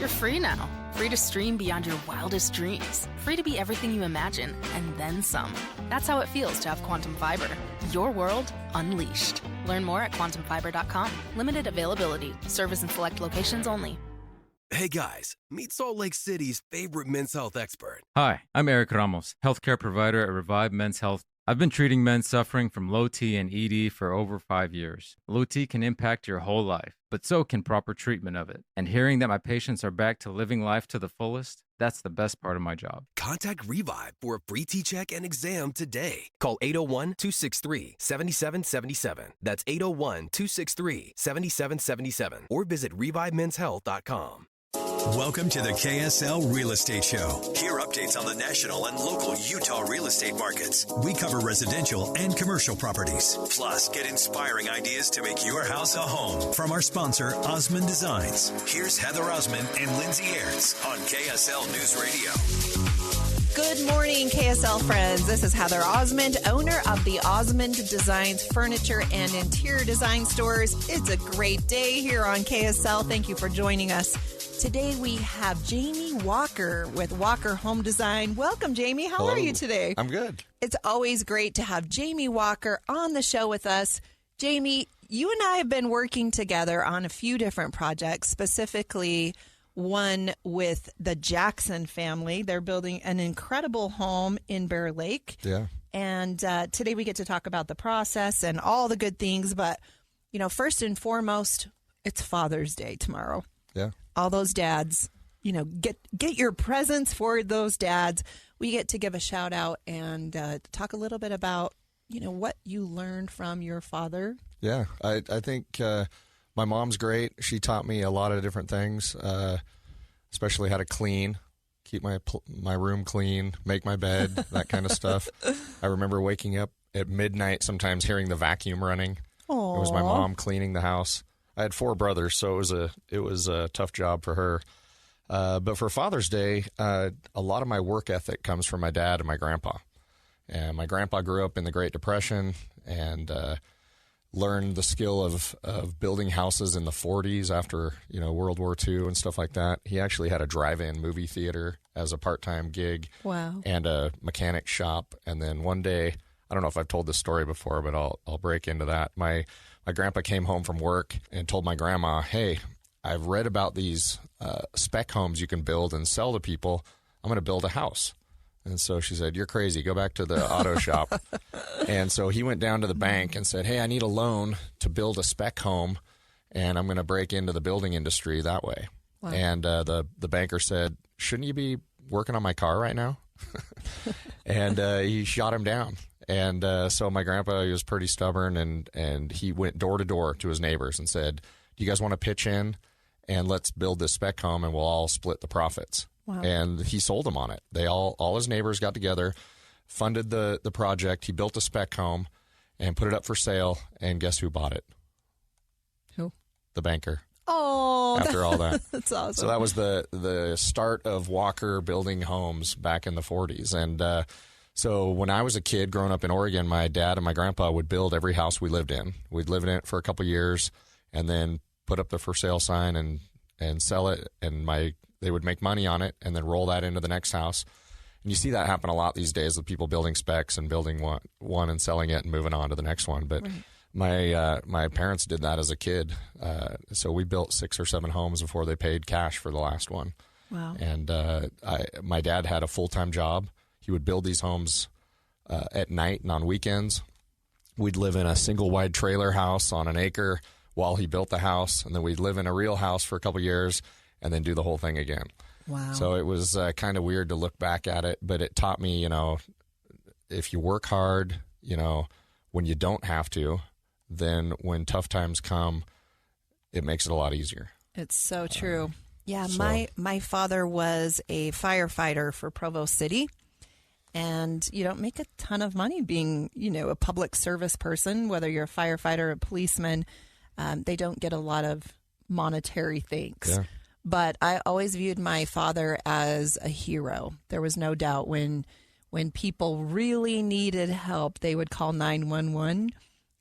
You're free now. Free to stream beyond your wildest dreams. Free to be everything you imagine, and then some. That's how it feels to have Quantum Fiber. Your world unleashed. Learn more at quantumfiber.com. Limited availability. Service in select locations only. Hey guys, meet Salt Lake City's favorite men's health expert. Hi, I'm Eric Ramos, healthcare provider at Revive Men's Health. I've been treating men suffering from low T and ED for over 5 years. Low T can impact your whole life, but so can proper treatment of it. And hearing that my patients are back to living life to the fullest, that's the best part of my job. Contact Revive for a free T-check and exam today. Call 801-263-7777. That's 801-263-7777. Or visit ReviveMen'sHealth.com. Welcome to the KSL Real Estate Show. Hear updates on the national and local Utah real estate markets. We cover residential and commercial properties. Plus, get inspiring ideas to make your house a home from our sponsor, Osmond Designs. Here's Heather Osmond and Lindsay Aerts on KSL News Radio. Good morning, KSL friends. This is Heather Osmond, owner of the Osmond Designs Furniture and Interior Design Stores. It's a great day here on KSL. Thank you for joining us. Today we have Jamie Walker with Walker Home Design. Welcome, Jamie. How are you today? I'm good. It's always great to have Jamie Walker on the show with us. Jamie, you and I have been working together on a few different projects, specifically one with the Jackson family. They're building an incredible home in Bear Lake. Yeah. And today we get to talk about the process and all the good things. But, you know, first and foremost, it's Father's Day tomorrow. Yeah. All those dads, you know, get your presents for those dads. We get to give a shout out and talk a little bit about, you know, what you learned from your father. Yeah. I think my mom's great. She taught me a lot of different things, especially how to clean, keep my room clean, make my bed, that kind of stuff. I remember waking up at midnight sometimes hearing the vacuum running. Aww. It was my mom cleaning the house. I had 4 brothers, so it was a tough job for her. But for Father's Day, a lot of my work ethic comes from my dad and my grandpa. And my grandpa grew up in the Great Depression and learned the skill of building houses in the 40s after, you know, World War II and stuff like that. He actually had a drive-in movie theater as a part-time gig. Wow. And a mechanic shop. And then one day, I don't know if I've told this story before, but I'll break into that. My grandpa came home from work and told my grandma, hey, I've read about these spec homes you can build and sell to people. I'm going to build a house. And so she said, you're crazy. Go back to the auto shop. And so he went down to the bank and said, hey, I need a loan to build a spec home, and I'm going to break into the building industry that way. Wow. And the banker said, shouldn't you be working on my car right now? And he shot him down. And so my grandpa, he was pretty stubborn, and he went door to door to his neighbors and said, do you guys want to pitch in and let's build this spec home and we'll all split the profits? Wow. And he sold them on it. They all his neighbors got together, funded the project. He built a spec home and put it up for sale. And guess who bought it? Who? The banker. Oh, after all that. That's awesome. So that was the start of Walker building homes back in the 40s. And so when I was a kid growing up in Oregon, my dad and my grandpa would build every house we lived in. We'd live in it for a couple of years and then put up the for sale sign and sell it. And they would make money on it and then roll that into the next house. And you see that happen a lot these days with people building specs and building one and selling it and moving on to the next one. But right. My parents did that as a kid. So we built 6 or 7 homes before they paid cash for the last one. Wow. And my dad had a full-time job. He would build these homes at night and on weekends. We'd live in a single-wide trailer house on an acre while he built the house, and then we'd live in a real house for a couple years and then do the whole thing again. Wow. So it was kind of weird to look back at it, but it taught me, you know, if you work hard, you know, when you don't have to, then when tough times come, it makes it a lot easier. It's so true. Yeah, my father was a firefighter for Provo City, and you don't make a ton of money being, you know, a public service person, whether you're a firefighter or a policeman. They don't get a lot of monetary thanks. Yeah. But I always viewed my father as a hero. There was no doubt when people really needed help, they would call 911.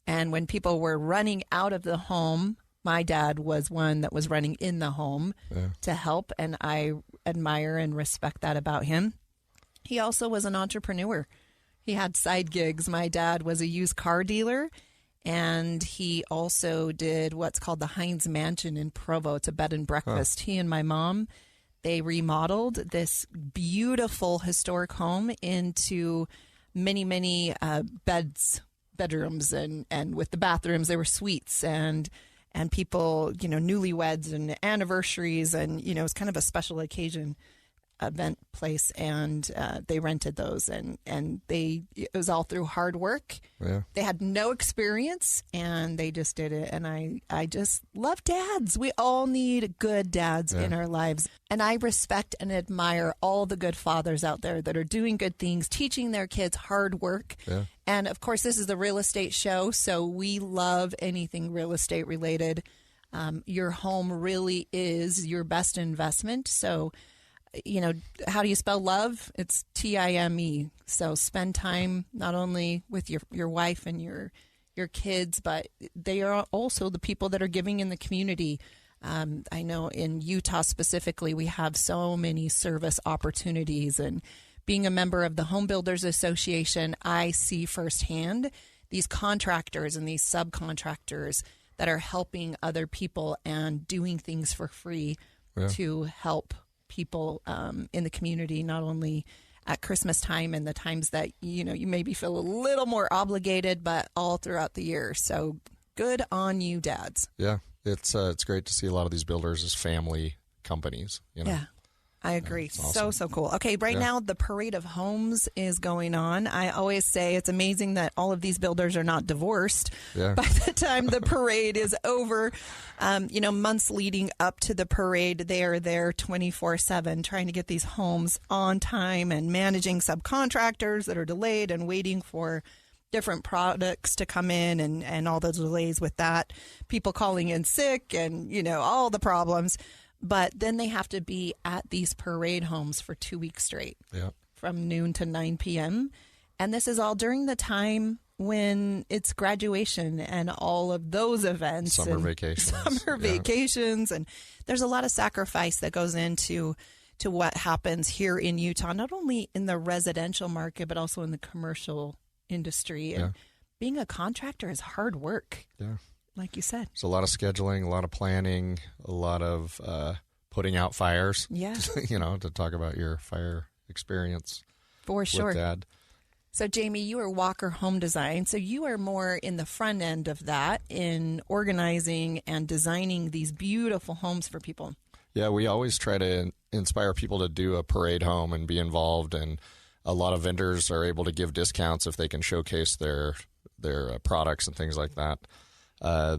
And when people were running out of the home my dad was one that was running in the home to help, and I admire and respect that about him. He also was an entrepreneur. He had side gigs. My dad was a used car dealer, and he also did what's called the Heinz Mansion in Provo. It's a bed and breakfast. He and my mom, they remodeled this beautiful historic home into many, many bedrooms, and with the bathrooms, there were suites and people, newlyweds and anniversaries, and, it was kind of a special occasion event place, and they rented those, and it was all through hard work. Yeah. They had no experience, and they just did it. And I just love dads. We all need good dads in our lives. And I respect and admire all the good fathers out there that are doing good things, teaching their kids hard work. Yeah. And of course, this is the real estate show, so we love anything real estate related. Your home really is your best investment. So, how do you spell love? It's Time. So spend time not only with your wife and your kids, but they are also the people that are giving in the community. I know in Utah specifically, we have so many service opportunities, and being a member of the Home Builders Association, I see firsthand these contractors and these subcontractors that are helping other people and doing things for free to help people in the community, not only at Christmas time and the times that, you maybe feel a little more obligated, but all throughout the year. So good on you, dads. Yeah, it's great to see a lot of these builders as family companies. Yeah. I agree. Awesome. So cool. Okay, right now the Parade of Homes is going on. I always say it's amazing that all of these builders are not divorced by the time the parade is over. Months leading up to the parade, they are there 24/7 trying to get these homes on time and managing subcontractors that are delayed and waiting for different products to come in, and all the delays with that, people calling in sick, and, all the problems. But then they have to be at these parade homes for 2 weeks straight, from noon to 9 p.m. And this is all during the time when it's graduation and all of those events. Summer vacations. And there's a lot of sacrifice that goes into what happens here in Utah, not only in the residential market, but also in the commercial industry. And being a contractor is hard work. Yeah. Like you said. It's a lot of scheduling, a lot of planning, a lot of putting out fires. Yeah. To talk about your fire experience. For sure. With Dad. So, Jamie, you are Walker Home Design. So you are more in the front end of that, in organizing and designing these beautiful homes for people. Yeah, we always try to inspire people to do a parade home and be involved. And a lot of vendors are able to give discounts if they can showcase their products and things like that.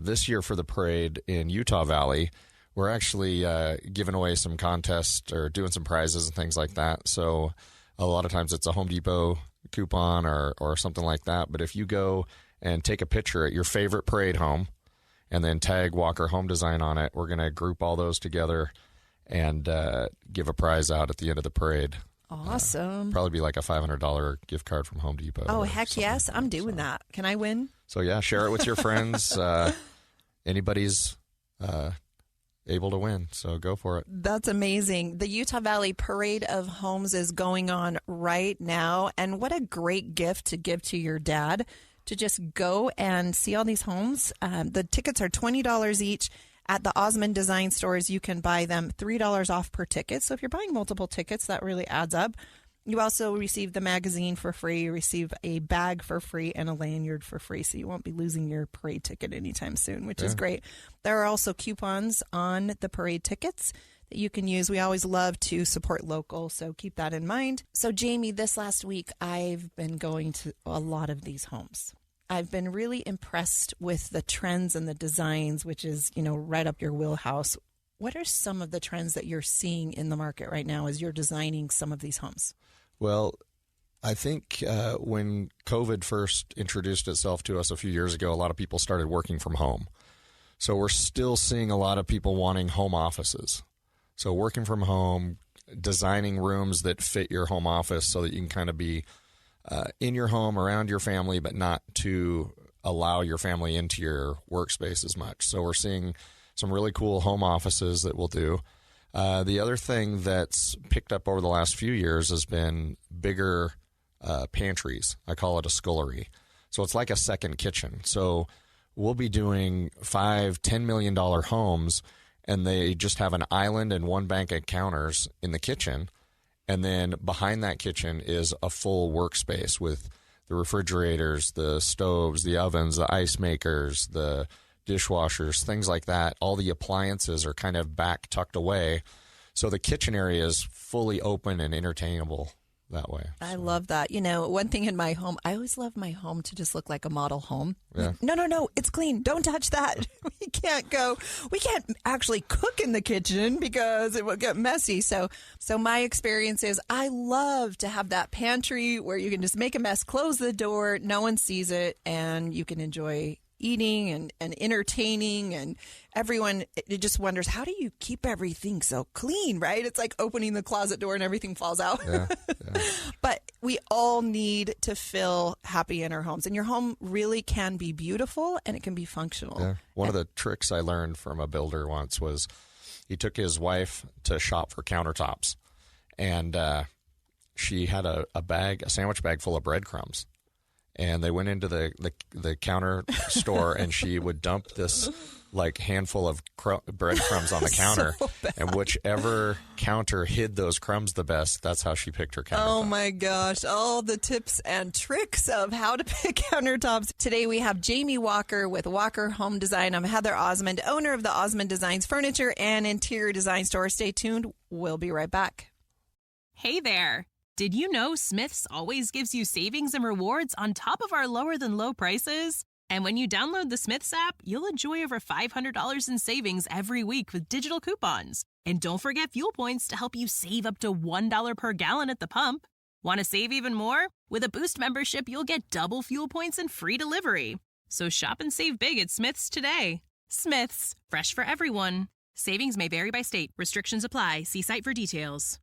This year for the parade in Utah Valley, we're actually giving away some contests or doing some prizes and things like that. So a lot of times it's a Home Depot coupon or something like that. But if you go and take a picture at your favorite parade home and then tag Walker Home Design on it, we're going to group all those together and give a prize out at the end of the parade. Awesome. Probably be like a $500 gift card from Home Depot. Oh, heck yes. I'm doing that. Can I win? So, yeah, share it with your friends. Anybody's able to win, so go for it. That's amazing. The Utah Valley Parade of Homes is going on right now. And what a great gift to give to your dad, to just go and see all these homes. The tickets are $20 each. At the Osmond Design stores, you can buy them $3 off per ticket. So if you're buying multiple tickets, that really adds up. You also receive the magazine for free. You receive a bag for free and a lanyard for free. So you won't be losing your parade ticket anytime soon, which is great. There are also coupons on the parade tickets that you can use. We always love to support local, so keep that in mind. So, Jamie, this last week, I've been going to a lot of these homes. I've been really impressed with the trends and the designs, which is, right up your wheelhouse. What are some of the trends that you're seeing in the market right now as you're designing some of these homes? Well, I think when COVID first introduced itself to us a few years ago, a lot of people started working from home. So we're still seeing a lot of people wanting home offices. So working from home, designing rooms that fit your home office so that you can kind of be in your home, around your family, but not to allow your family into your workspace as much. So we're seeing some really cool home offices that we'll do. The other thing that's picked up over the last few years has been bigger pantries. I call it a scullery. So it's like a second kitchen. So we'll be doing $5-10 million homes, and they just have an island and one bank of counters in the kitchen. And then behind that kitchen is a full workspace with the refrigerators, the stoves, the ovens, the ice makers, the dishwashers, things like that. All the appliances are kind of back tucked away. So the kitchen area is fully open and entertainable that way. I love that. One thing in my home, I always love my home to just look like a model home. Yeah. No, it's clean. Don't touch that. We can't actually cook in the kitchen because it will get messy. So my experience is I love to have that pantry where you can just make a mess, close the door, no one sees it, and you can enjoy eating and entertaining, and everyone it just wonders, how do you keep everything so clean, right? It's like opening the closet door and everything falls out. Yeah. But we all need to feel happy in our homes, and your home really can be beautiful and it can be functional. Yeah. One of the tricks I learned from a builder once was he took his wife to shop for countertops, and she had a sandwich bag full of breadcrumbs. And they went into the counter store, and she would dump this like handful of breadcrumbs on the counter, and whichever counter hid those crumbs the best, that's how she picked her countertop. Oh my gosh, all the tips and tricks of how to pick countertops. Today we have Jamie Walker with Walker Home Design. I'm Heather Osmond, owner of the Osmond Designs Furniture and Interior Design Store. Stay tuned. We'll be right back. Hey there. Did you know Smith's always gives you savings and rewards on top of our lower than low prices? And when you download the Smith's app, you'll enjoy over $500 in savings every week with digital coupons. And don't forget fuel points to help you save up to $1 per gallon at the pump. Want to save even more? With a Boost membership, you'll get double fuel points and free delivery. So shop and save big at Smith's today. Smith's, fresh for everyone. Savings may vary by state. Restrictions apply. See site for details.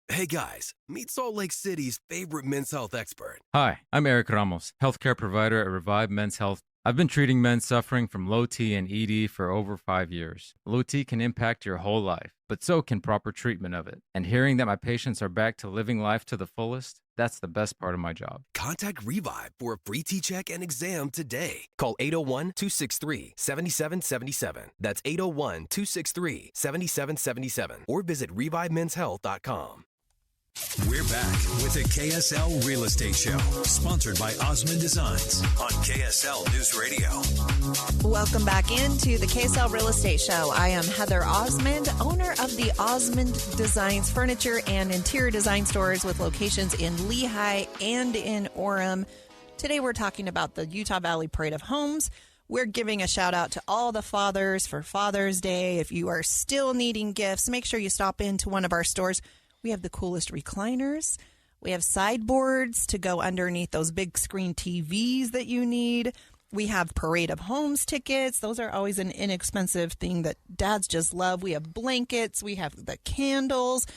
Hey guys, meet Salt Lake City's favorite men's health expert. Hi, I'm Eric Ramos, healthcare provider at Revive Men's Health. I've been treating men suffering from low T and ED for over 5 years. Low T can impact your whole life, but so can proper treatment of it. And hearing that my patients are back to living life to the fullest, that's the best part of my job. Contact Revive for a free T-check and exam today. Call 801-263-7777. That's 801-263-7777. Or visit ReviveMen'sHealth.com. We're back with the KSL Real Estate Show, sponsored by Osmond Designs on KSL News Radio. Welcome back into the KSL Real Estate Show. I am Heather Osmond, owner of the Osmond Designs Furniture and Interior Design Stores with locations in Lehigh and in Orem. Today we're talking about the Utah Valley Parade of Homes. We're giving a shout out to all the fathers for Father's Day. If you are still needing gifts, make sure you stop into one of our stores. We have the coolest recliners. We have sideboards to go underneath those big screen TVs that you need. We have Parade of Homes tickets. Those are always an inexpensive thing that dads just love. We have blankets. We have the candles.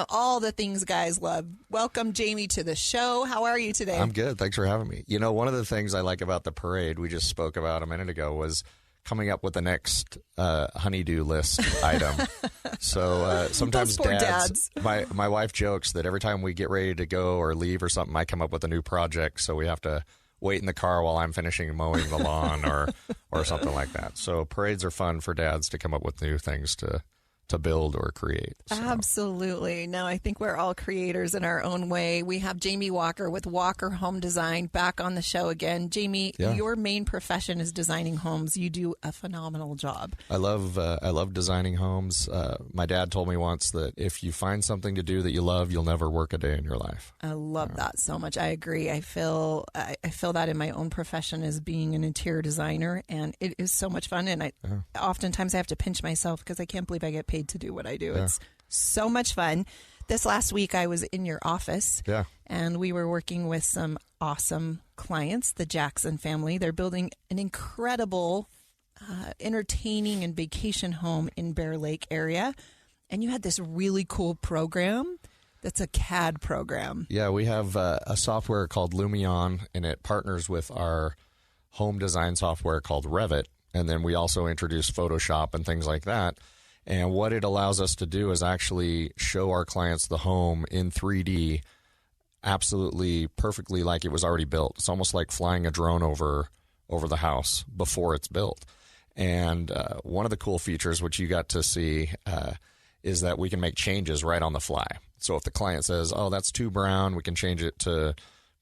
All the things guys love. Welcome, Jamie, to the show. How are you today? I'm good. Thanks for having me. One of the things I like about the parade we just spoke about a minute ago was coming up with the next honeydew list item. So sometimes dads, my wife jokes that every time we get ready to go or leave or something, I come up with a new project. So we have to wait in the car while I'm finishing mowing the lawn or something like that. So parades are fun for dads to come up with new things to build or create. So. Absolutely. No, I think we're all creators in our own way. We have Jamie Walker with Walker Home Design back on the show again. Jamie, Your main profession is designing homes. You do a phenomenal job. I love designing homes. My dad told me once that if you find something to do that you love, you'll never work a day in your life. I love that so much. I agree. I feel that in my own profession as being an interior designer, and it is so much fun. And oftentimes I have to pinch myself because I can't believe I get paid to do what I do. It's so much fun. This last week I was in your office and we were working with some awesome clients, the Jackson family. They're building an incredible entertaining and vacation home in Bear Lake area. And you had this really cool program that's a CAD program. Yeah, we have a software called Lumion, and it partners with our home design software called Revit. And then we also introduce Photoshop and things like that. And what it allows us to do is actually show our clients the home in 3D absolutely perfectly like it was already built. It's almost like flying a drone over the house before it's built. And one of the cool features, which you got to see, is that we can make changes right on the fly. So if the client says, oh, that's too brown, we can change it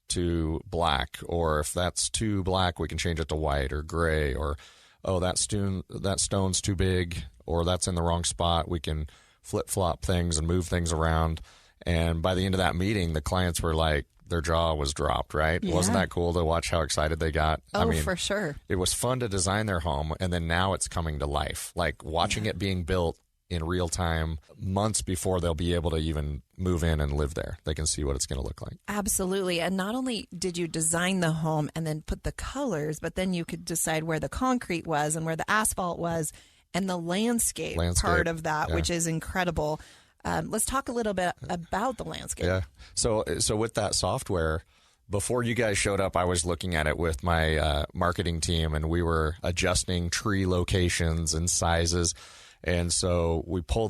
to black. Or if that's too black, we can change it to white or gray. Or, oh, that stone's too big, or that's in the wrong spot. We can flip-flop things and move things around. And by the end of that meeting, the clients were like, their jaw was dropped, right? Yeah. Wasn't that cool to watch how excited they got? Oh, I mean, for sure. It was fun to design their home, and then now it's coming to life. Like watching it being built in real time months before they'll be able to even move in and live there. They can see what it's going to look like. Absolutely. And not only did you design the home and then put the colors, but then you could decide where the concrete was and where the asphalt was and the landscape part of that, which is incredible. Let's talk a little bit about the landscape. Yeah. So with that software, before you guys showed up, I was looking at it with my marketing team, and we were adjusting tree locations and sizes. And so we pull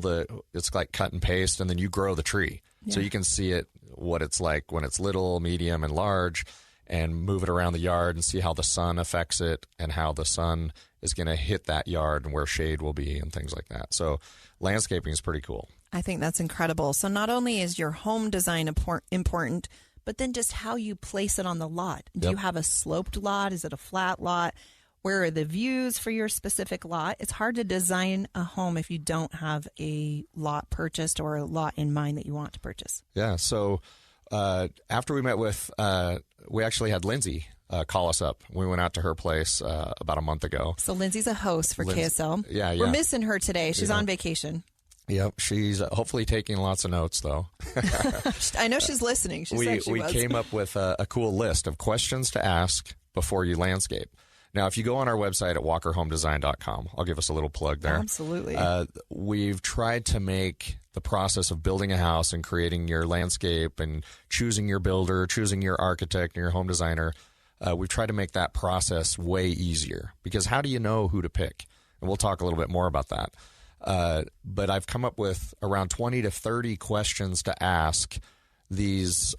it's like cut and paste, and then you grow the tree. Yeah. So you can see what it's like when it's little, medium, and large, and move it around the yard and see how the sun affects it and how the sun is going to hit that yard and where shade will be and things like that. So landscaping is pretty cool. I think that's incredible. So not only is your home design important, but then just how you place it on the lot. Do you have a sloped lot? Is it a flat lot? Where are the views for your specific lot? It's hard to design a home if you don't have a lot purchased or a lot in mind that you want to purchase. Yeah. So after we met with, we actually had Lindsay call us up. We went out to her place about a month ago. So Lindsay's a host for KSL. Yeah. We're missing her today. She's on vacation. Yep, she's hopefully taking lots of notes, though. I know she's listening. We came up with a cool list of questions to ask before you landscape. Now, if you go on our website at walkerhomedesign.com, I'll give us a little plug there. Absolutely. We've tried to make the process of building a house and creating your landscape and choosing your builder, choosing your architect and your home designer, we've tried to make that process way easier. Because how do you know who to pick? And we'll talk a little bit more about that. But I've come up with around 20 to 30 questions to ask these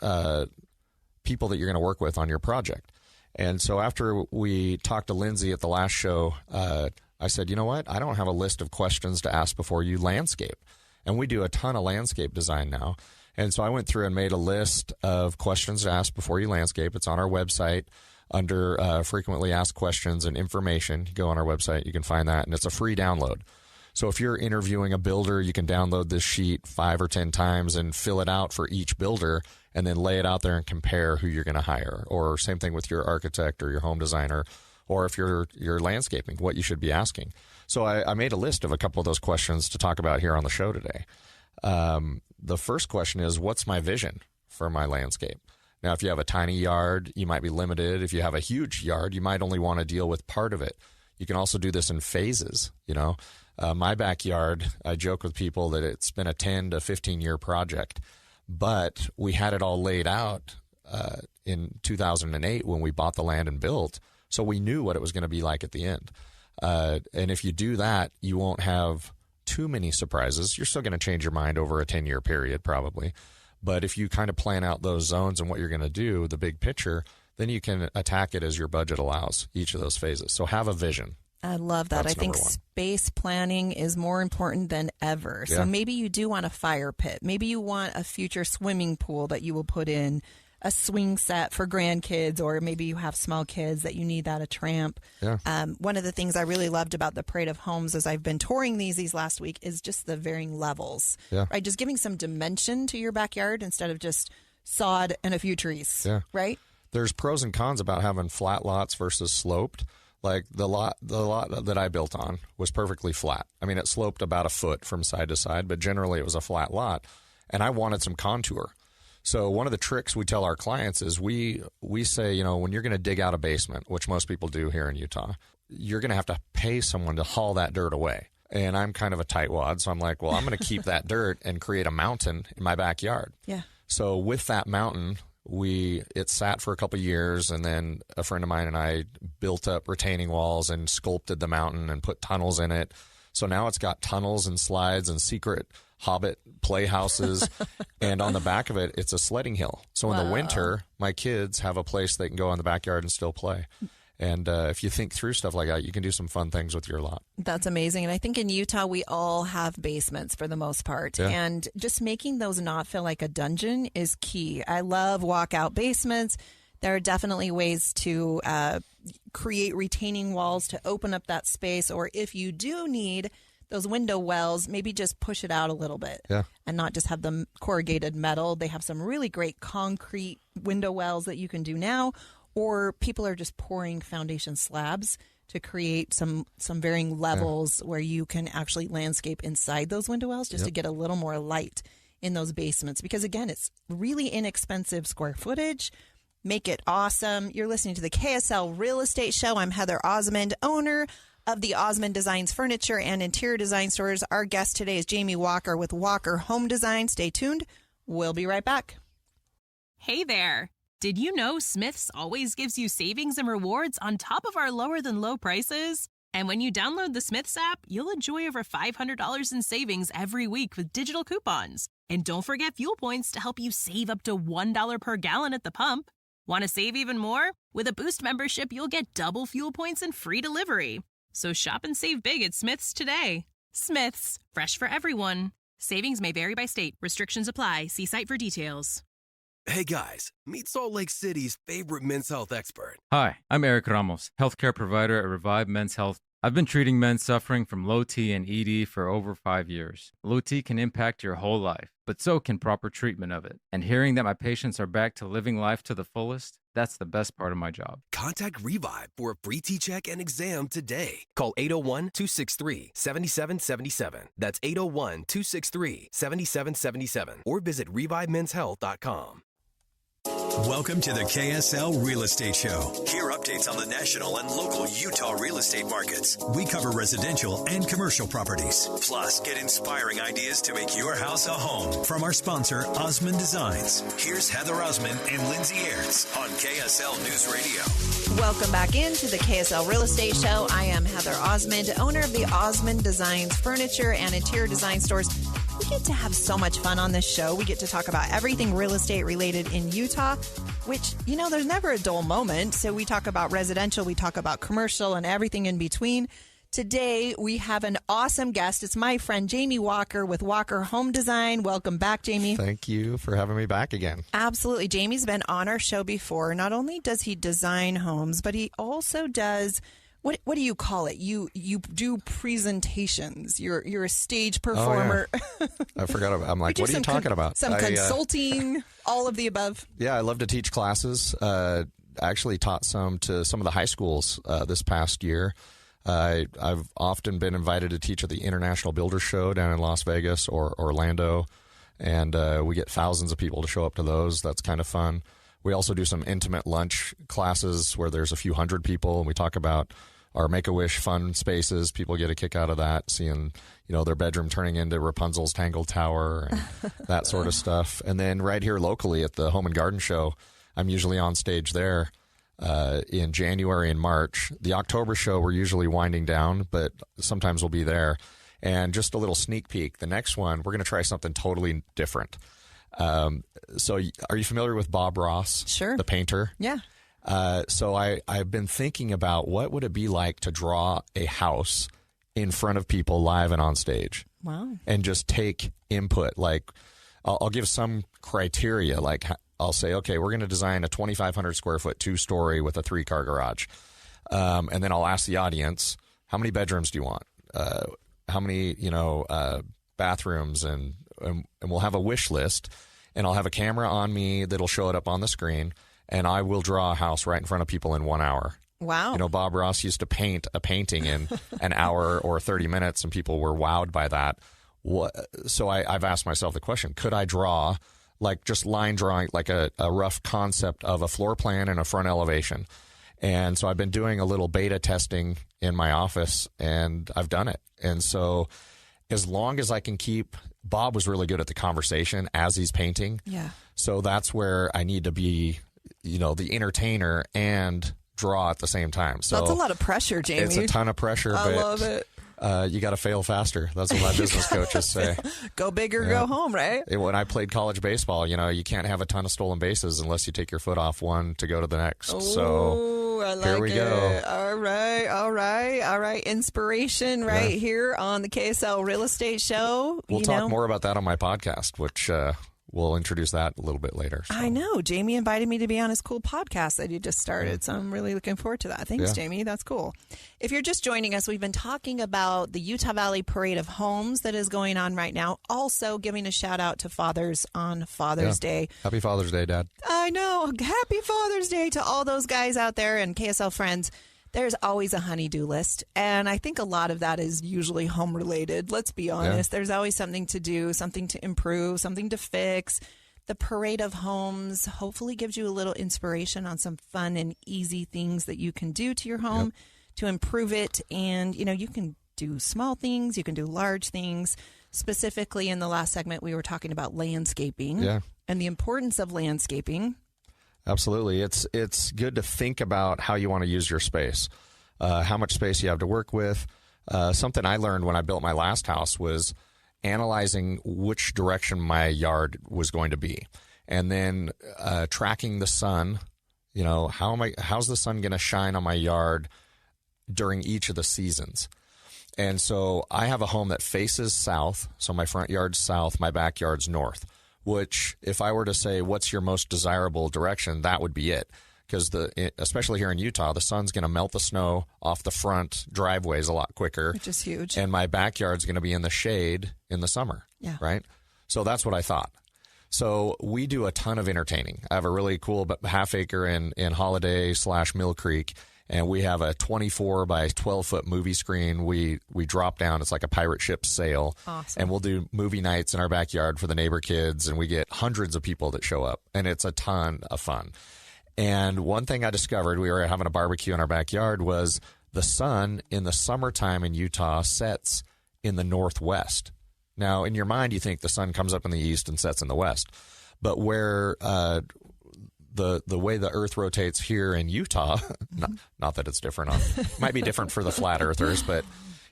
people that you're going to work with on your project. And so after we talked to Lindsay at the last show, I said, you know what? I don't have a list of questions to ask before you landscape. And we do a ton of landscape design now. And so I went through and made a list of questions to ask before you landscape. It's on our website under frequently asked questions and information. You go on our website, you can find that, and it's a free download. So if you're interviewing a builder, you can download this sheet 5 or 10 times and fill it out for each builder and then lay it out there and compare who you're going to hire. Or same thing with your architect or your home designer, or if you're landscaping, what you should be asking. So I made a list of a couple of those questions to talk about here on the show today. The first question is, what's my vision for my landscape? Now, if you have a tiny yard, you might be limited. If you have a huge yard, you might only want to deal with part of it. You can also do this in phases, you know. My backyard, I joke with people that it's been a 10 to 15-year project, but we had it all laid out in 2008 when we bought the land and built, so we knew what it was going to be like at the end. And if you do that, you won't have too many surprises. You're still going to change your mind over a 10-year period probably, but if you kind of plan out those zones and what you're going to do, the big picture, then you can attack it as your budget allows, each of those phases. So have a vision. I love that. I think space planning is more important than ever. So maybe you do want a fire pit. Maybe you want a future swimming pool that you will put in, a swing set for grandkids, or maybe you have small kids that you need that a tramp. Yeah. One of the things I really loved about the Parade of Homes as I've been touring these last week is just the varying levels. Yeah. Right? Just giving some dimension to your backyard instead of just sod and a few trees. Yeah. Right? There's pros and cons about having flat lots versus sloped. Like the lot that I built on was perfectly flat. I mean, it sloped about a foot from side to side, but generally it was a flat lot. And I wanted some contour. So one of the tricks we tell our clients is we say, you know, when you're going to dig out a basement, which most people do here in Utah, you're going to have to pay someone to haul that dirt away. And I'm kind of a tightwad, so I'm like, well, I'm going to keep that dirt and create a mountain in my backyard. Yeah. So with that mountain, it sat for a couple of years, and then a friend of mine and I built up retaining walls and sculpted the mountain and put tunnels in it. So now it's got tunnels and slides and secret Hobbit playhouses, and on the back of it, it's a sledding hill. So in the winter, my kids have a place they can go in the backyard and still play. And if you think through stuff like that, you can do some fun things with your lot. That's amazing. And I think in Utah, we all have basements for the most part. Yeah. And just making those not feel like a dungeon is key. I love walkout basements. There are definitely ways to create retaining walls to open up that space. Or if you do need those window wells, maybe just push it out a little bit and not just have them corrugated metal. They have some really great concrete window wells that you can do now. Or people are just pouring foundation slabs to create some varying levels where you can actually landscape inside those window wells just to get a little more light in those basements. Because, again, it's really inexpensive square footage. Make it awesome. You're listening to the KSL Real Estate Show. I'm Heather Osmond, owner of the Osmond Designs Furniture and Interior Design Stores. Our guest today is Jamie Walker with Walker Home Design. Stay tuned. We'll be right back. Hey there. Did you know Smith's always gives you savings and rewards on top of our lower than low prices? And when you download the Smith's app, you'll enjoy over $500 in savings every week with digital coupons. And don't forget fuel points to help you save up to $1 per gallon at the pump. Want to save even more? With a Boost membership, you'll get double fuel points and free delivery. So shop and save big at Smith's today. Smith's, fresh for everyone. Savings may vary by state. Restrictions apply. See site for details. Hey guys, meet Salt Lake City's favorite men's health expert. Hi, I'm Eric Ramos, healthcare provider at Revive Men's Health. I've been treating men suffering from low T and ED for over 5 years. Low T can impact your whole life, but so can proper treatment of it. And hearing that my patients are back to living life to the fullest, that's the best part of my job. Contact Revive for a free T-check and exam today. Call 801-263-7777. That's 801-263-7777. Or visit ReviveMen'sHealth.com. Welcome to the KSL Real Estate Show. Hear updates on the national and local Utah real estate markets. We cover residential and commercial properties. Plus, get inspiring ideas to make your house a home from our sponsor, Osmond Designs. Here's Heather Osmond and Lindsay Airts on KSL News Radio. Welcome back into the KSL Real Estate Show. I am Heather Osmond, owner of the Osmond Designs Furniture and Interior Design Stores. We get to have so much fun on this show. We get to talk about everything real estate related in Utah, which, you know, there's never a dull moment. So we talk about residential, we talk about commercial, and everything in between. Today, we have an awesome guest. It's my friend Jamie Walker with Walker Home Design. Welcome back, Jamie. Thank you for having me back again. Absolutely. Jamie's been on our show before. Not only does he design homes, but he also does... What do you call it? You do presentations. You're a stage performer. Oh, yeah. I forgot about. I'm like, what are you talking about? Some consulting, all of the above. Yeah, I love to teach classes. I actually taught some to some of the high schools this past year. I've often been invited to teach at the International Builders Show down in Las Vegas or Orlando, and we get thousands of people to show up to those. That's kind of fun. We also do some intimate lunch classes where there's a few hundred people, and we talk about our Make-A-Wish fun spaces. People get a kick out of that, seeing, you know, their bedroom turning into Rapunzel's Tangled Tower and that sort of stuff. And then right here locally at the Home and Garden Show, I'm usually on stage there in January and March. The October show, we're usually winding down, but sometimes we'll be there. And just a little sneak peek, the next one, we're going to try something totally different. So are you familiar with Bob Ross? Sure. The painter? Yeah. So I've been thinking about what would it be like to draw a house in front of people live and on stage. Wow. And just take input. Like I'll give some criteria. Like I'll say, okay, we're going to design a 2,500 square foot 2-story with a 3-car garage. And then I'll ask the audience, how many bedrooms do you want? How many, bathrooms? And we'll have a wish list, and I'll have a camera on me that'll show it up on the screen, and I will draw a house right in front of people in 1 hour. Wow. You know, Bob Ross used to paint a painting in an hour or 30 minutes, and people were wowed by that. So I've asked myself the question, could I draw, like just line drawing, like a rough concept of a floor plan and a front elevation? And so I've been doing a little beta testing in my office, and I've done it. And so as long as I can keep... Bob was really good at the conversation as he's painting. Yeah. So that's where I need to be, the entertainer and draw at the same time. So that's a lot of pressure, Jamie. It's a ton of pressure. I love it. You got to fail faster. That's what my business coaches say. Go big or go home, right? When I played college baseball, you can't have a ton of stolen bases unless you take your foot off one to go to the next. So I like here we go. All right. Inspiration here on the KSL Real Estate Show. We'll talk more about that on my podcast, which we'll introduce that a little bit later. So. I know. Jamie invited me to be on his cool podcast that he just started, so I'm really looking forward to that. Thanks, Jamie. That's cool. If you're just joining us, we've been talking about the Utah Valley Parade of Homes that is going on right now. Also giving a shout out to fathers on Father's Day. Happy Father's Day, Dad. I know. Happy Father's Day to all those guys out there and KSL friends. There's always a honey-do list, and I think a lot of that is usually home-related. Let's be honest. There's always something to do, something to improve, something to fix. The Parade of Homes hopefully gives you a little inspiration on some fun and easy things that you can do to your home to improve it. And, you can do small things, you can do large things. Specifically, in the last segment, we were talking about landscaping and the importance of landscaping. Absolutely. It's good to think about how you want to use your space, how much space you have to work with. Something I learned when I built my last house was analyzing which direction my yard was going to be, and then tracking the sun. How's the sun going to shine on my yard during each of the seasons? And so I have a home that faces south, so my front yard's south, my backyard's north. Which, if I were to say, what's your most desirable direction, that would be it. Because especially here in Utah, the sun's going to melt the snow off the front driveways a lot quicker. Which is huge. And my backyard's going to be in the shade in the summer. Yeah. Right? So that's what I thought. So we do a ton of entertaining. I have a really cool half acre in Holiday/Mill Creek. And we have a 24 by 12-foot movie screen. We drop down. It's like a pirate ship sail. Awesome. And we'll do movie nights in our backyard for the neighbor kids. And we get hundreds of people that show up. And it's a ton of fun. And one thing I discovered, we were having a barbecue in our backyard, was the sun in the summertime in Utah sets in the northwest. Now, in your mind, you think the sun comes up in the east and sets in the west. But where the way the earth rotates here in Utah, not that it's different might be different for the flat earthers, but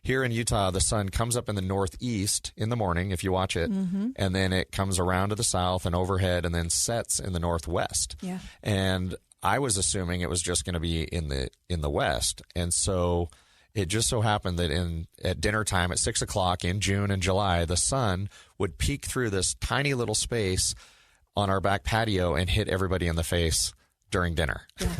here in Utah, the sun comes up in the northeast in the morning, if you watch it, and then it comes around to the south and overhead and then sets in the northwest. Yeah. And I was assuming it was just going to be in the west. And so it just so happened that at dinner time at 6 o'clock in June and July, the sun would peek through this tiny little space on our back patio and hit everybody in the face during dinner. Yeah.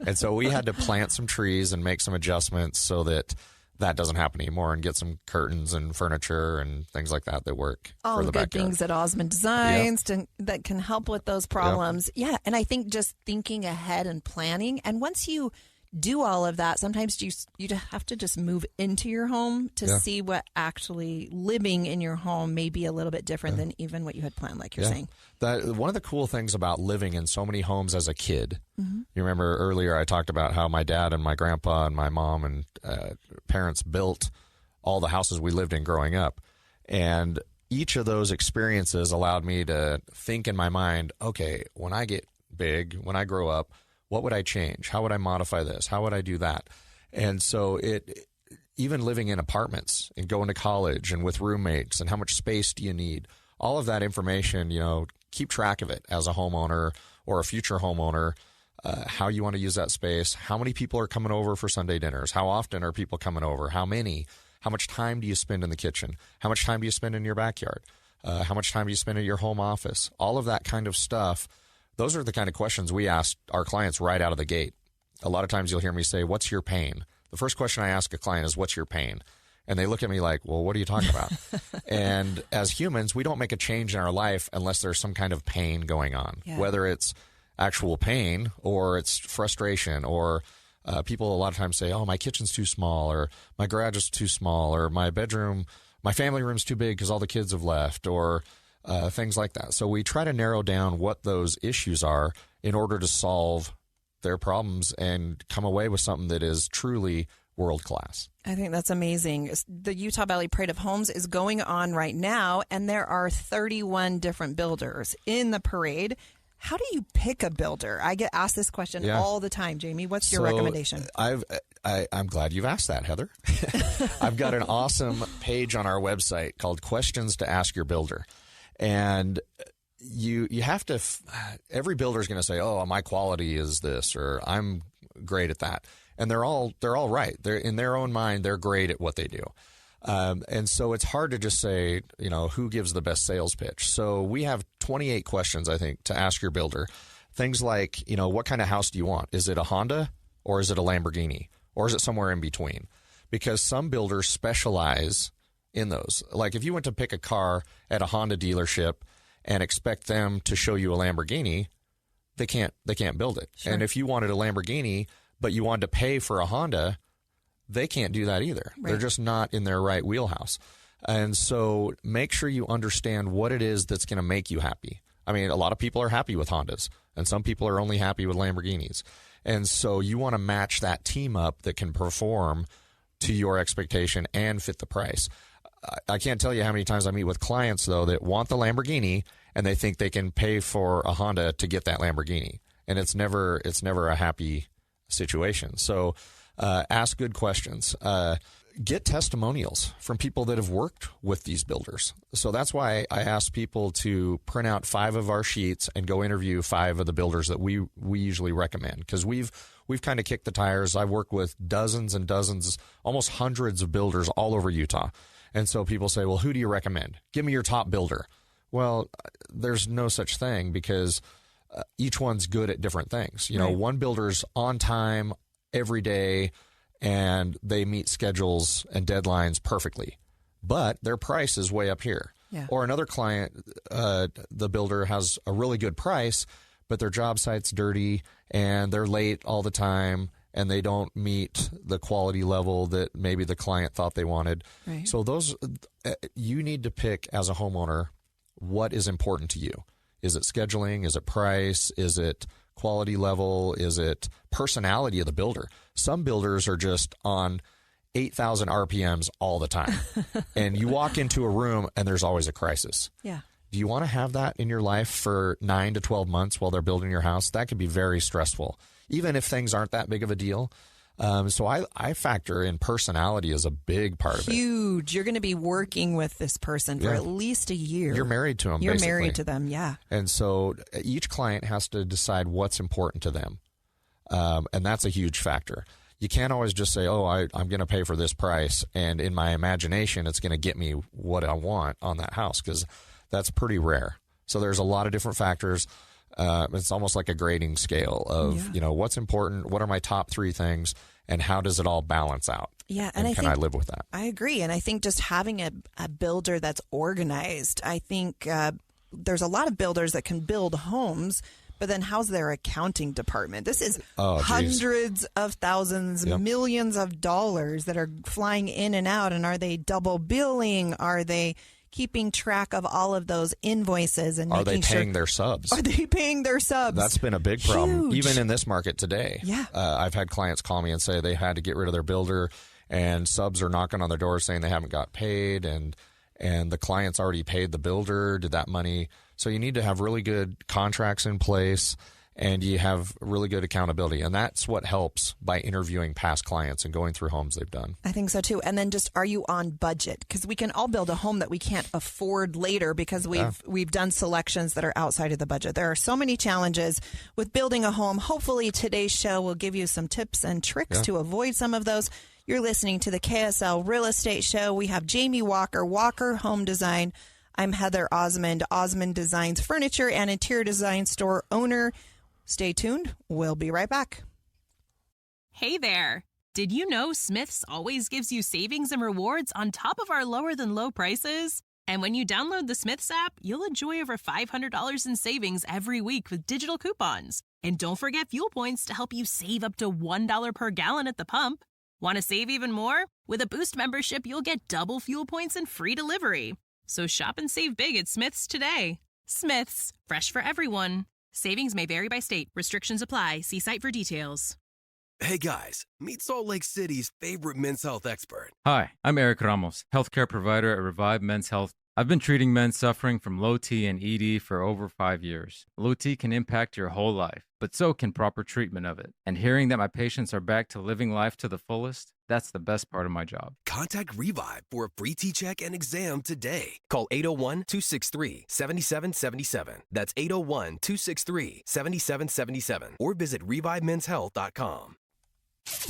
And so we had to plant some trees and make some adjustments so that doesn't happen anymore, and get some curtains and furniture and things like that work all for the good backyard. Things at Osmond Designs that can help with those problems. Yeah, and I think just thinking ahead and planning, and once you do all of that, sometimes you have to just move into your home to see what actually living in your home may be a little bit different than even what you had planned, like you're saying. One of the cool things about living in so many homes as a kid, you remember earlier I talked about how my dad and my grandpa and my mom and parents built all the houses we lived in growing up. And each of those experiences allowed me to think in my mind, okay, when I get big, when I grow up, what would I change? How would I modify this? How would I do that? And so even living in apartments and going to college and with roommates, and how much space do you need? All of that information, keep track of it as a homeowner or a future homeowner, how you want to use that space, how many people are coming over for Sunday dinners, how often are people coming over, how many, how much time do you spend in the kitchen, how much time do you spend in your backyard, how much time do you spend at your home office, all of that kind of stuff. Those are the kind of questions we ask our clients right out of the gate. A lot of times you'll hear me say, what's your pain? The first question I ask a client is, what's your pain? And they look at me like, well, what are you talking about? And as humans, we don't make a change in our life unless there's some kind of pain going on, whether it's actual pain or it's frustration, or people a lot of times say, oh, my kitchen's too small, or my garage is too small, or my family room's too big because all the kids have left, or things like that. So we try to narrow down what those issues are in order to solve their problems and come away with something that is truly world class. I think that's amazing. The Utah Valley Parade of Homes is going on right now, and there are 31 different builders in the parade. How do you pick a builder? I get asked this question all the time, Jamie. What's your recommendation? I'm glad you've asked that, Heather. I've got an awesome page on our website called Questions to Ask Your Builder. And you have to, every builder is going to say, oh, my quality is this, or I'm great at that. And they're all right. They're in their own mind, they're great at what they do. And so it's hard to just say, who gives the best sales pitch. So we have 28 questions, I think, to ask your builder. Things like, what kind of house do you want? Is it a Honda or is it a Lamborghini or is it somewhere in between? Because some builders specialize in those. Like if you went to pick a car at a Honda dealership and expect them to show you a Lamborghini, they can't build it. Sure. And if you wanted a Lamborghini, but you wanted to pay for a Honda, they can't do that either. Right. They're just not in their right wheelhouse. And so make sure you understand what it is that's going to make you happy. I mean, a lot of people are happy with Hondas, and some people are only happy with Lamborghinis. And so you want to match that team up that can perform to your expectation and fit the price. I can't tell you how many times I meet with clients, though, that want the Lamborghini, and they think they can pay for a Honda to get that Lamborghini. And it's never a happy situation. So ask good questions. Get testimonials from people that have worked with these builders. So that's why I ask people to print out 5 of our sheets and go interview 5 of the builders that we usually recommend, because we've kind of kicked the tires. I've worked with dozens and dozens, almost hundreds of builders all over Utah. And so people say, well, who do you recommend? Give me your top builder. Well, there's no such thing, because each one's good at different things. Right. One builder's on time every day, and they meet schedules and deadlines perfectly, but their price is way up here. Yeah. Or another client, the builder has a really good price, but their job site's dirty and they're late all the time, and they don't meet the quality level that maybe the client thought they wanted. Right. So those, you need to pick as a homeowner what is important to you. Is it scheduling? Is it price? Is it quality level? Is it personality of the builder? Some builders are just on 8,000 RPMs all the time. And you walk into a room and there's always a crisis. Yeah. Do you want to have that in your life for 9 to 12 months while they're building your house? That could be very stressful, even if things aren't that big of a deal. So I factor in personality as a big part of it. Huge. You're going to be working with this person for at least a year. You're married to them, You're basically. married to them, yeah. And so each client has to decide what's important to them. And that's a huge factor. You can't always just say, oh, I'm going to pay for this price, and in my imagination, it's going to get me what I want on that house, because that's pretty rare. So there's a lot of different factors. It's almost like a grading scale of, what's important, what are my top 3 things, and how does it all balance out? Yeah, and can I live with that? I agree. And I think just having a builder that's organized, I think there's a lot of builders that can build homes, but then how's their accounting department? This is hundreds of thousands, millions of dollars that are flying in and out. And are they double billing? Are they keeping track of all of those invoices? And are they paying their subs? Are they paying their subs? That's been a big problem, even in this market today. Yeah. I've had clients call me and say they had to get rid of their builder, and subs are knocking on their door saying they haven't got paid, and the client's already paid the builder. Did that money? So you need to have really good contracts in place, and you have really good accountability. And that's what helps by interviewing past clients and going through homes they've done. I think so too. And then just, are you on budget? Because we can all build a home that we can't afford later because we've done selections that are outside of the budget. There are so many challenges with building a home. Hopefully today's show will give you some tips and tricks to avoid some of those. You're listening to the KSL Real Estate Show. We have Jamie Walker, Walker Home Design. I'm Heather Osmond, Osmond Design's furniture and interior design store owner. Stay tuned. We'll be right back. Hey there. Did you know Smith's always gives you savings and rewards on top of our lower than low prices? And when you download the Smith's app, you'll enjoy over $500 in savings every week with digital coupons. And don't forget fuel points to help you save up to $1 per gallon at the pump. Want to save even more? With a Boost membership, you'll get double fuel points and free delivery. So shop and save big at Smith's today. Smith's, fresh for everyone. Savings may vary by state. Restrictions apply. See site for details. Hey guys, meet Salt Lake City's favorite men's health expert. Hi, I'm Eric Ramos, healthcare provider at Revive Men's Health. I've been treating men suffering from low T and ED for over 5 years. Low T can impact your whole life, but so can proper treatment of it. And hearing that my patients are back to living life to the fullest, that's the best part of my job. Contact Revive for a free T-check and exam today. Call 801-263-7777. That's 801-263-7777. Or visit ReviveMen'sHealth.com.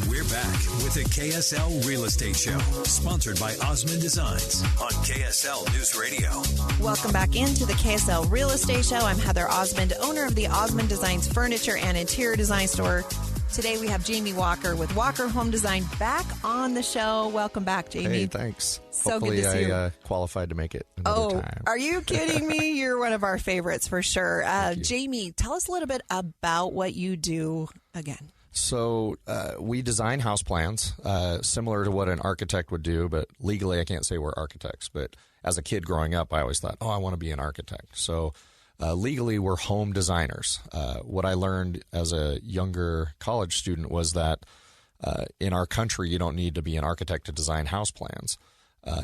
We're back with the KSL Real Estate Show, sponsored by Osmond Designs on KSL News Radio. Welcome back into the KSL Real Estate Show. I'm Heather Osmond, owner of the Osmond Designs Furniture and Interior Design Store. Today we have Jamie Walker with Walker Home Design back on the show. Welcome back, Jamie. Hey, thanks. So Hopefully good to see you. I qualified to make it another time. Are you kidding me? You're one of our favorites for sure. Jamie, tell us a little bit about what you do again. So we design house plans similar to what an architect would do, but legally I can't say we're architects. But as a kid growing up, I always thought, I want to be an architect. So legally we're home designers. What I learned as a younger college student was that in our country you don't need to be an architect to design house plans.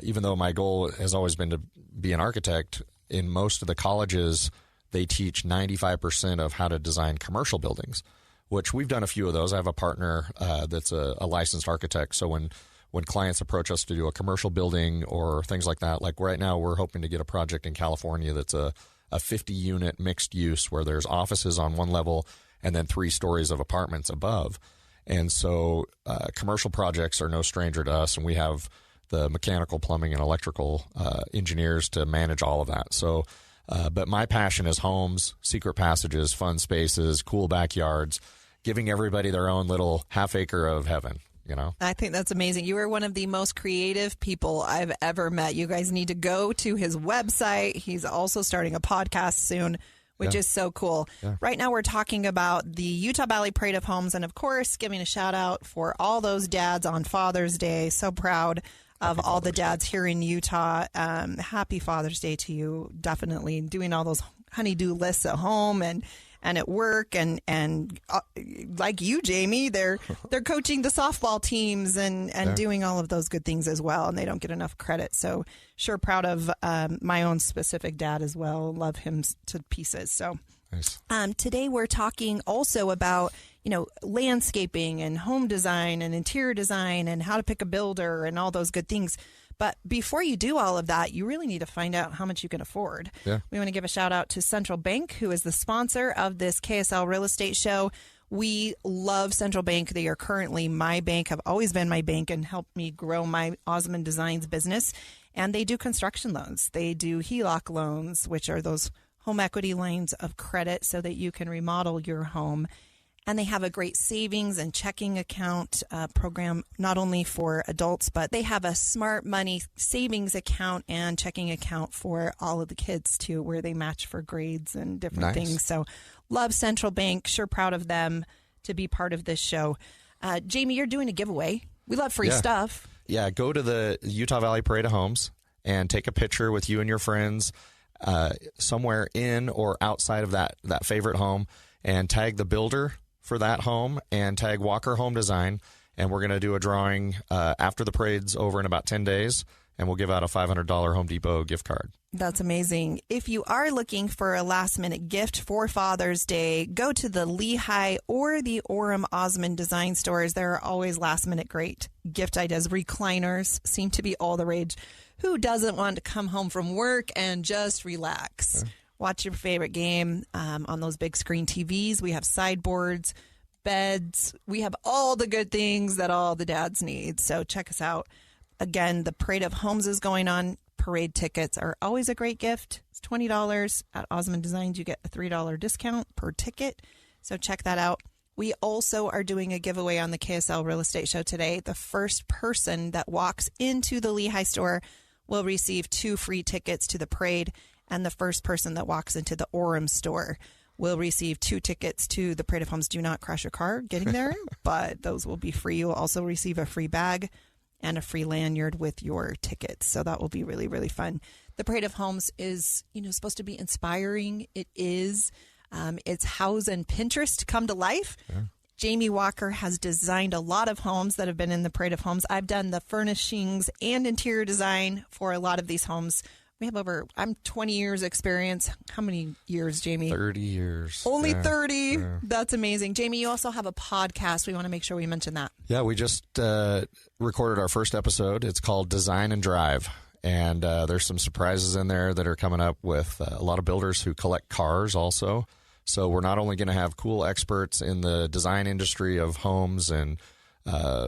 Even though my goal has always been to be an architect, in most of the colleges they teach 95% of how to design commercial buildings, which we've done a few of those. I have a partner that's a licensed architect. So when clients approach us to do a commercial building or things like that, like right now we're hoping to get a project in California that's a 50-unit mixed use where there's offices on one level and then 3 stories of apartments above. And so commercial projects are no stranger to us, and we have the mechanical, plumbing, and electrical engineers to manage all of that. So but my passion is homes, secret passages, fun spaces, cool backyards, giving everybody their own little half acre of heaven, you know? I think that's amazing. You are one of the most creative people I've ever met. You guys need to go to his website. He's also starting a podcast soon, which is so cool. Yeah. Right now we're talking about the Utah Valley Parade of Homes and, of course, giving a shout out for all those dads on Father's Day. So proud of all the dads here in Utah. Happy Father's Day to you. Definitely doing all those honey-do lists at home and at work and like you, Jamie, they're coaching the softball teams and doing all of those good things as well, and they don't get enough credit. So sure proud of my own specific dad as well. Love him to pieces. So nice. Today we're talking also about landscaping and home design and interior design and how to pick a builder and all those good things. But before you do all of that, you really need to find out how much you can afford. Yeah. We want to give a shout out to Central Bank, who is the sponsor of this KSL Real Estate Show. We love Central Bank. They are currently my bank, have always been my bank, and helped me grow my Osmond Designs business. And they do construction loans. They do HELOC loans, which are those home equity lines of credit so that you can remodel your home. And they have a great savings and checking account program, not only for adults, but they have a smart money savings account and checking account for all of the kids, too, where they match for grades and different things. So love Central Bank. Sure proud of them to be part of this show. Jamie, you're doing a giveaway. We love free stuff. Yeah, go to the Utah Valley Parade of Homes and take a picture with you and your friends somewhere in or outside of that favorite home and tag the builder for that home and tag Walker Home Design, and we're going to do a drawing after the parade's over in about 10 days, and we'll give out a $500 Home Depot gift card. That's amazing. If you are looking for a last-minute gift for Father's Day, go to the Lehigh or the Orem Osmond Design stores. There are always last-minute great gift ideas. Recliners seem to be all the rage. Who doesn't want to come home from work and just relax? Yeah. Watch your favorite game on those big screen TVs. We have sideboards, beds. We have all the good things that all the dads need. So check us out. Again, the Parade of Homes is going on. Parade tickets are always a great gift. It's $20. At Osmond Designs, you get a $3 discount per ticket. So check that out. We also are doing a giveaway on the KSL Real Estate Show today. The first person that walks into the Lehigh store will receive 2 free tickets to the parade. And the first person that walks into the Orem store will receive 2 tickets to the Parade of Homes. Do not crash your car getting there, but those will be free. You will also receive a free bag and a free lanyard with your tickets. So that will be really, really fun. The Parade of Homes is, supposed to be inspiring. It is. It's House and Pinterest come to life. Yeah. Jamie Walker has designed a lot of homes that have been in the Parade of Homes. I've done the furnishings and interior design for a lot of these homes. We have I'm 20 years experience. How many years, Jamie? 30 years. Only 30? Yeah. That's amazing. Jamie, you also have a podcast. We want to make sure we mention that. Yeah, we just recorded our first episode. It's called Design and Drive. And there's some surprises in there that are coming up with a lot of builders who collect cars also. So we're not only going to have cool experts in the design industry of homes and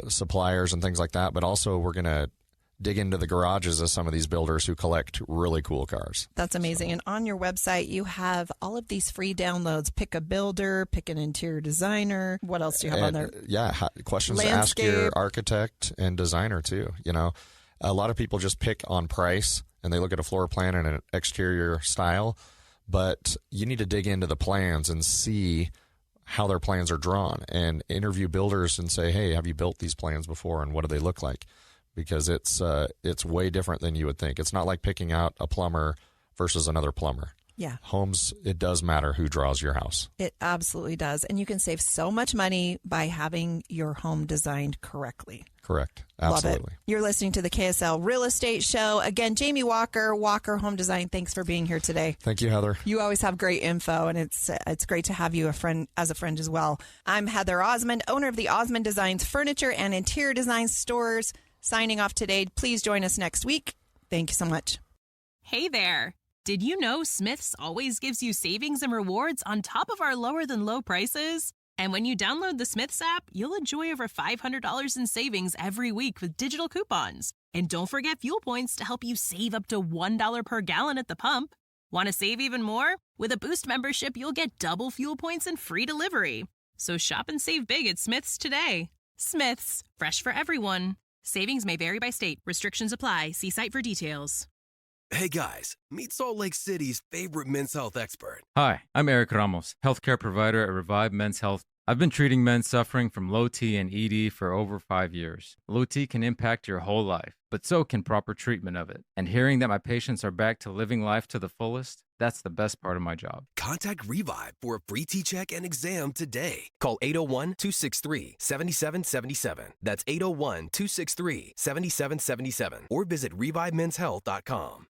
suppliers and things like that, but also we're going to dig into the garages of some of these builders who collect really cool cars. That's amazing. And on your website, you have all of these free downloads. Pick a builder, pick an interior designer. What else do you have on there? Yeah, questions Landscape. to ask your architect and designer too. You know, a lot of people just pick on price and they look at a floor plan and an exterior style, but you need to dig into the plans and see how their plans are drawn and interview builders and say, hey, have you built these plans before and what do they look like? Because it's way different than you would think. It's not like picking out a plumber versus another plumber. Yeah. Homes, it does matter who draws your house. It absolutely does. And you can save so much money by having your home designed correctly. Correct. Absolutely. Love it. You're listening to the KSL Real Estate Show. Again, Jamie Walker, Walker Home Design, thanks for being here today. Thank you, Heather. You always have great info, and it's great to have you as a friend as well. I'm Heather Osmond, owner of the Osmond Designs Furniture and Interior Design Stores. Signing off today. Please join us next week. Thank you so much. Hey there. Did you know Smith's always gives you savings and rewards on top of our lower than low prices? And when you download the Smith's app, you'll enjoy over $500 in savings every week with digital coupons. And don't forget fuel points to help you save up to $1 per gallon at the pump. Want to save even more? With a Boost membership, you'll get double fuel points and free delivery. So shop and save big at Smith's today. Smith's, fresh for everyone. Savings may vary by state. Restrictions apply. See site for details. Hey guys, meet Salt Lake City's favorite men's health expert. Hi, I'm Eric Ramos, healthcare provider at Revive Men's Health. I've been treating men suffering from low T and ED for over 5 years. Low T can impact your whole life, but so can proper treatment of it. And hearing that my patients are back to living life to the fullest, that's the best part of my job. Contact Revive for a free T-check and exam today. Call 801-263-7777. That's 801-263-7777. Or visit ReviveMen'sHealth.com.